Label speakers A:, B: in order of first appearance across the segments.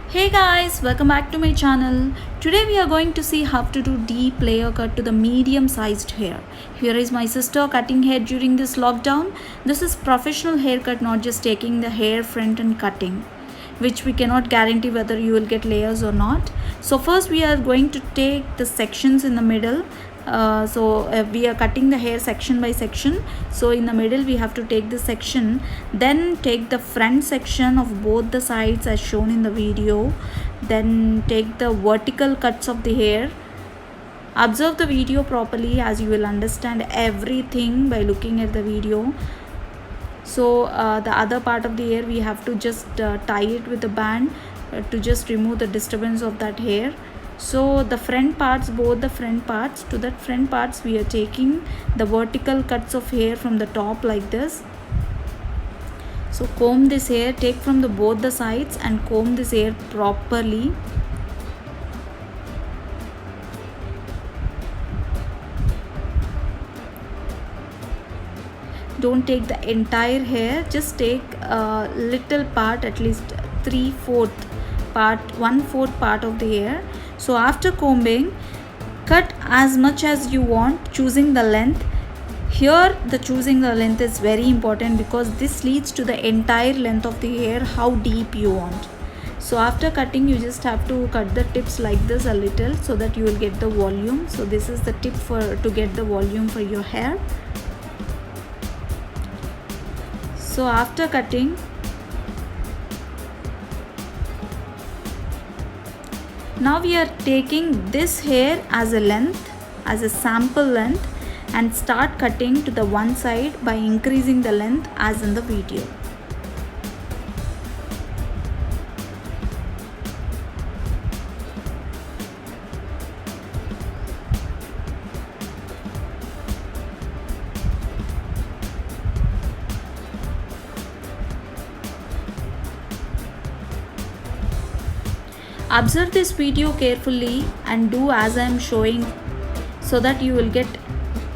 A: Hey guys, welcome back to my channel. Today we are going to see how to do deep layer cut to the medium sized hair. Here is my sister cutting hair during this lockdown. This is professional haircut, not just taking the hair front and cutting, which we cannot guarantee whether you will get layers or not. So first we are going to take the sections in the middle. We are cutting the hair section by section. So in the middle we have to take the section, then take the front section of both the sides as shown in the video, then take the vertical cuts of the hair. Observe the video properly as you will understand everything by looking at the video. So the other part of the hair we have to just tie it with a band to just remove the disturbance of that hair. So the front parts, both the front parts, to that front parts we are taking the vertical cuts of hair from the top like this. So comb this hair, take from the both the sides and comb this hair properly. Don't take the entire hair, just take a little part, at least 3/4 part, 1/4 part of the hair. So after combing, cut as much as you want, choosing the length. Here the choosing the length is very important because this leads to the entire length of the hair, how deep you want. So after cutting you just have to cut the tips like this a little so that you will get the volume. So this is the tip to get the volume for your hair. So after cutting, now we are taking this hair as a length, as a sample length, and start cutting to the one side by increasing the length as in the video. Observe this video carefully and do as I am showing so that you will get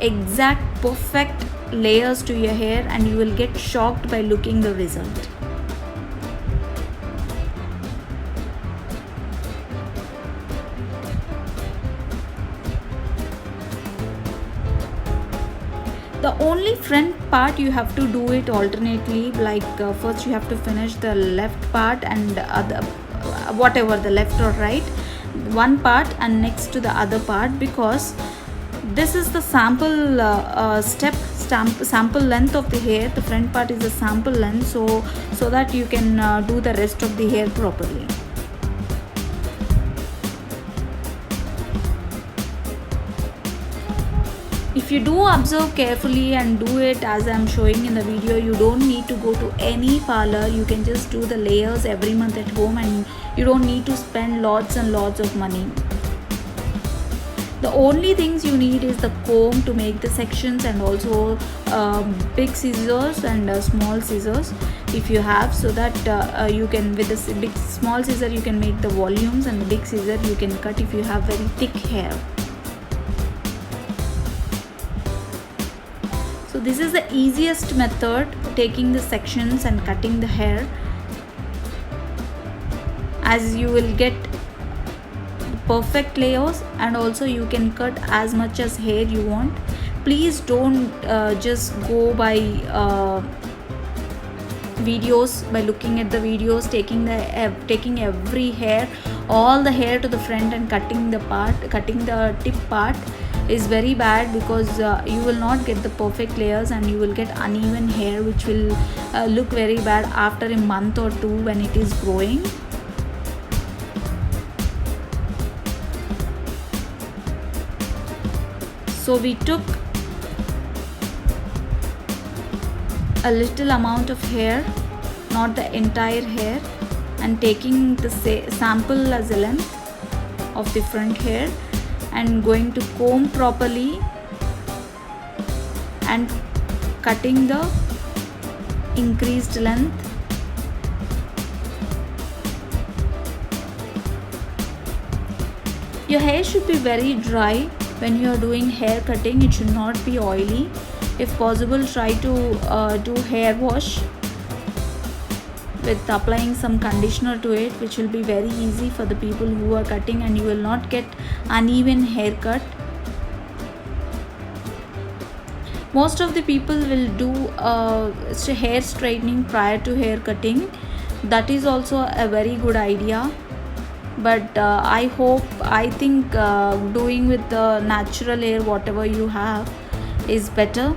A: exact perfect layers to your hair and you will get shocked by looking the result. The only front part you have to do it alternately, like first you have to finish the left part and whatever the left or right one part and next to the other part, because this is the sample sample length of the hair. The front part is a sample length, so that you can do the rest of the hair properly. If you do observe carefully and do it as I am showing in the video, you don't need to go to any parlor. You can just do the layers every month at home and you don't need to spend lots and lots of money. The only things you need is the comb to make the sections and also big scissors and small scissors if you have, so that you can, with the small scissor you can make the volumes and the big scissor you can cut if you have very thick hair. So this is the easiest method, taking the sections and cutting the hair, as you will get perfect layers and also you can cut as much as hair you want. Please don't just go by videos, by looking at the videos, taking every hair, all the hair to the front and cutting the tip part is very bad, because you will not get the perfect layers and you will get uneven hair which will look very bad after a month or two when it is growing. So we took a little amount of hair, not the entire hair, and taking the sample as a length of the front hair and going to comb properly and cutting the increased length. Your hair should be very dry when you are doing hair cutting. It should not be oily. If possible, try to do hair wash with applying some conditioner to it, which will be very easy for the people who are cutting, and you will not get uneven haircut. Most of the people will do hair straightening prior to hair cutting. That is also a very good idea, but I think doing with the natural hair, whatever you have, is better.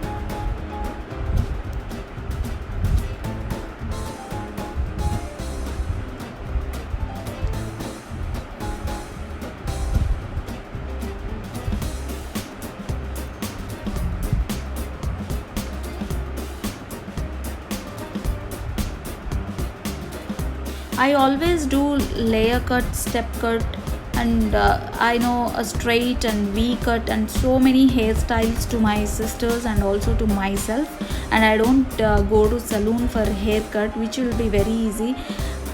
A: I always do layer cut, step cut, and I know a straight and V cut and so many hairstyles to my sisters and also to myself. And I don't go to salon for haircut, which will be very easy,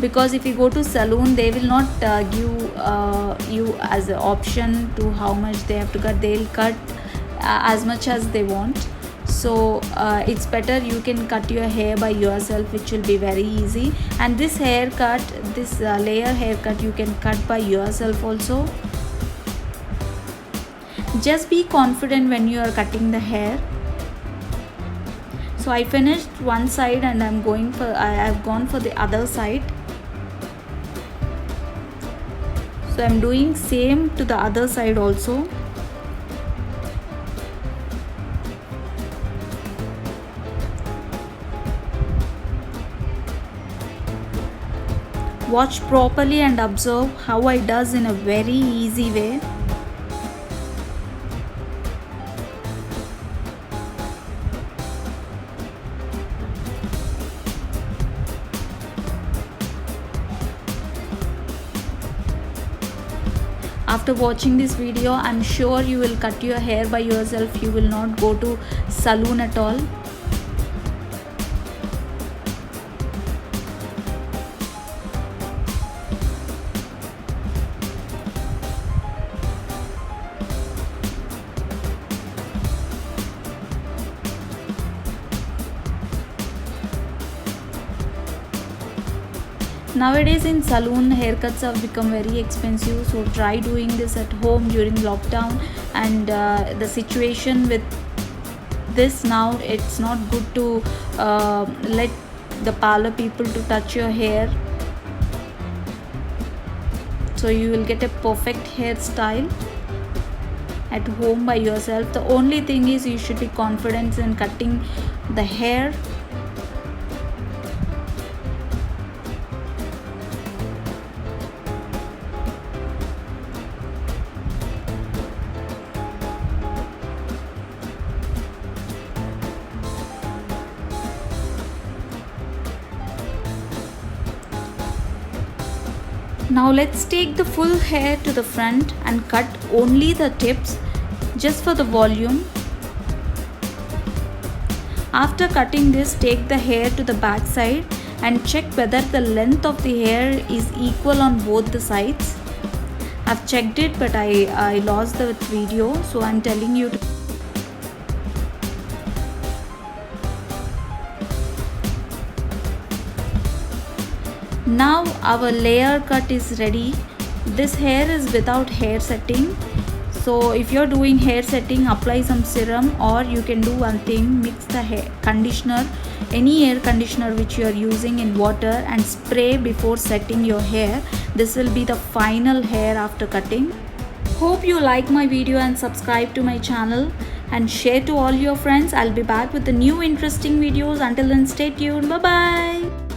A: because if you go to salon, they will not give you as an option to how much they have to cut. They'll cut as much as they want. So it's better you can cut your hair by yourself, which will be very easy. And this haircut, this layer haircut, you can cut by yourself also. Just be confident when you are cutting the hair. So I finished one side and I've gone for the other side. So I'm doing same to the other side also. Watch properly and observe how I does in a very easy way. After watching this video, I'm sure you will cut your hair by yourself. You will not go to salon at all. Nowadays in salon, haircuts have become very expensive, so try doing this at home during lockdown. And the situation with this now, it's not good to let the parlor people to touch your hair, so you will get a perfect hairstyle at home by yourself. The only thing is you should be confident in cutting the hair. Now let's take the full hair to the front and cut only the tips just for the volume. After cutting this, take the hair to the back side and check whether the length of the hair is equal on both the sides. I've checked it, but I lost the video, so I'm telling you to. Now our layer cut is ready. This hair is without hair setting. So if you're doing hair setting, apply some serum, or you can do one thing, mix the hair conditioner, any hair conditioner which you are using, in water and spray before setting your hair. This will be the final hair after cutting. Hope you like my video and subscribe to my channel and share to all your friends. I'll be back with the new interesting videos. Until then, stay tuned. Bye bye.